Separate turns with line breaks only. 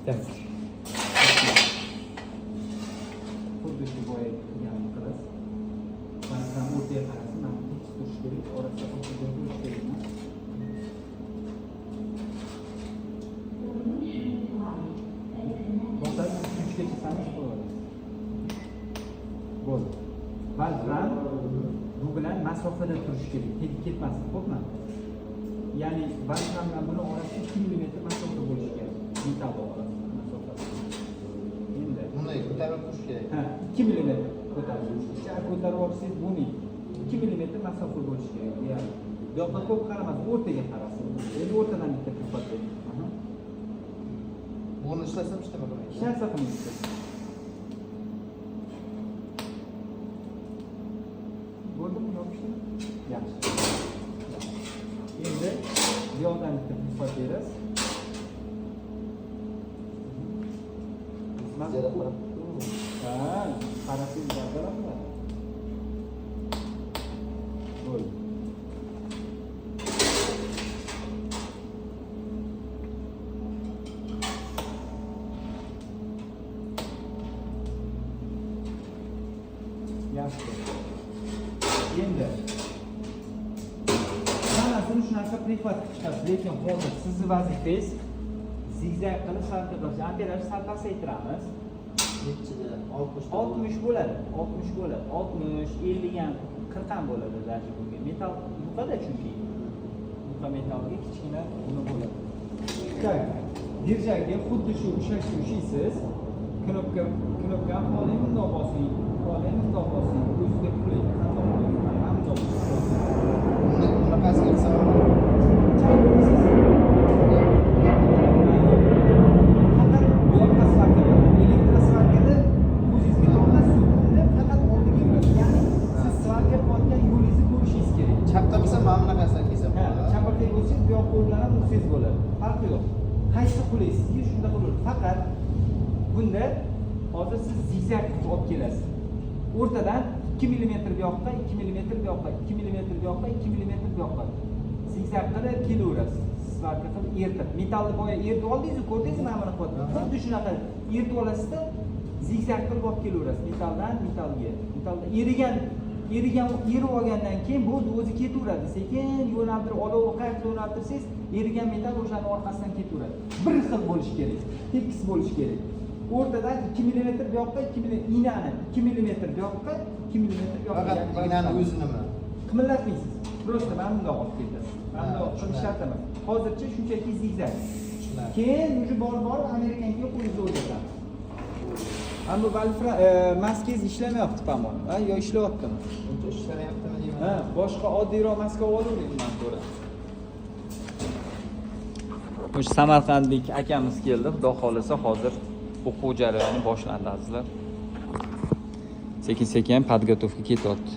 bittamiz. Xuddi shu boya qilganini qilasiz. Mana o'rtaga qarasin, mana hech turish kerak, orasida o'rtaga turish kerak. Bosadi 3 gacha sanish qo'yadi. Bo'ldi. Balfram bu bilan masofada turish kerak, tegib ketmasin, xo'pmi? Ya'ni balfram bilan buni orasida 2 mm masofa bo'lishi kerak. Metal orasida masofa. Endi
bunday ko'tarib turish kerak.
ha, 2 mm ko'tarib turish. Ichari ko'tarib olsangiz bo'lmaydi. 2 mm masofa bo'lishi kerak. Ya'ni bu yoqqa ko'p qaramas, o'rtaga qarasin. Endi o'rtadan bitta qilib qo'ying.
Buni ishlasam ishlama qilmaydi.
Ishlatsa qilmaydi. Bo'ldimi, yopishdimi? Yaxshi. Endi bu yoqdan bitta qilib berasiz.
Jara qilib.
Ha, qarasangiz bardala qiladi. Bo'ldi. Yaxshi. Endi manasini shunaqa prifat chiqasiz, lekin hozir sizni vazifangiz zigzag qilib sarf qilish. Amperaj sal pasaytiramiz.
Nechida?
60 bo'ladi. 60 bo'ladi. 60, 50 ham, 40 ham bo'ladi даже bunga. Metal yuqadi chunki. Yuqa metalga kichkina buni bo'ladi. Tak. Dirjaga xuddi shu ushlaysiz. Knopka holi bundoq bosing. Holi bundoq bosing. O'ziga qulaydi. Qanday bo'ladi? Hamdoq.
Bunaqasi qilsam chapqa qilsam mana bunaqasidan kelsam
chapaqay bo'lsangiz bu yoqqa o'rlanib ursangiz bo'ladi. Farqi yo'q. Qaysi qulay sizga shunda bo'ladi. Faqat bunda hozir siz zigzag qilib olib kelasiz. O'rtadan 2 mm bu yoqqa, 2 mm bu yoqqa, 2 mm bu yoqqa, 2 mm bu yoqqa. Zigzag qilib kelaverasiz. Svarka qilib eritib. Metalni boya eritib oldingiz-ku, ko'rdingizmi mana buni qilib? Xuddi shunaqa eritib olasizda zigzag qilib olib kelaverasiz. Metaldan metalga. Metalda erib olgandan keyin bu o'zi ketaveradi. Sekin yo'naltirib, olovni qayerga yo'naltirsangiz, erigan metal o'shaning orqasidan ketaveradi. Bir xil bo'lishi kerak, tekis bo'lishi kerak. O'rtadan 2 mm bu yoqqa, 2 mm iynani 2 mm bu yoqqa, 2 mm bu yoqqa.
faqat iynani o'zi nima?
Qimillatmaysiz. Prosta mana bundoq olib ketasiz. Mana bundoq qilish shart emas. Hozircha shunchaki zigzag. Keyin o'sha borib Amerikanga qo'yib o'rgatadi. Ammo balfra maskangiz ishlamayapti, tamom. Ha, yo ishlayaptimi?
Uncha ishlamayaptimi deyman.
Ha, boshqa oddiyroq maska olavering bundan ko'ra. O'sha Samarqandlik akamiz keldi, xudo xolasa hozir o'quv jarayoni boshlandi azizlar. Sekin-sekin podgotovka ketyapti.